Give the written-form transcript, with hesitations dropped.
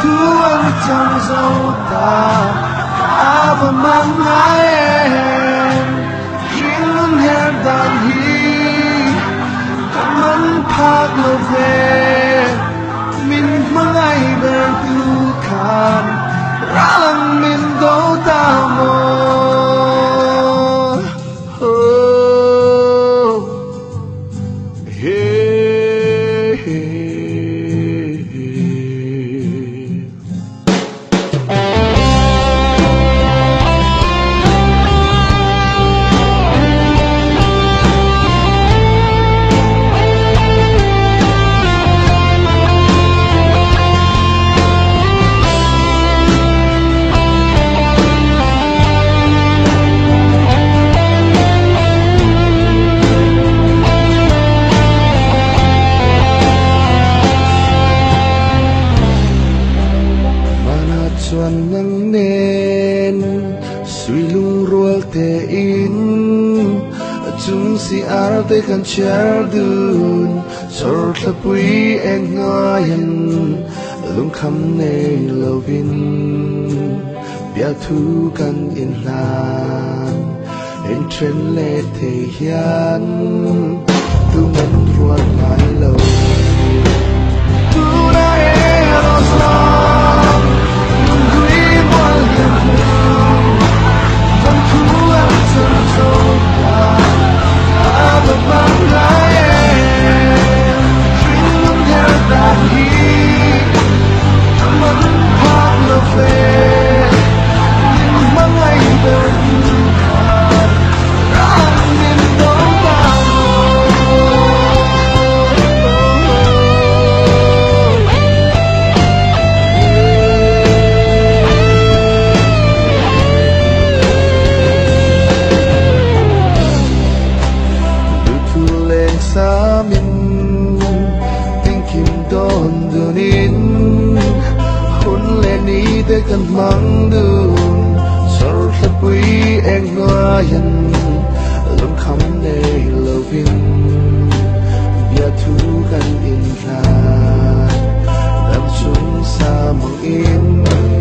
tuang trong dấu ta và mang ngài em riêng her dan hi man phak lo ve min mangai ber tu khan rang min do ta mo chuan nang nen sui lung rual te in chung si ar te kan cher dun sor thlapui eng ngayan lung kham nei lovin bia thu kan in hlan en tren le te hian tu man rual mai lo tu na e lo sa samin thinking don dunin hun le ni te kan mang dun sor thlapui eng ngayan lum kham nei lovin bia thu kan in hlan dam chung sa mang in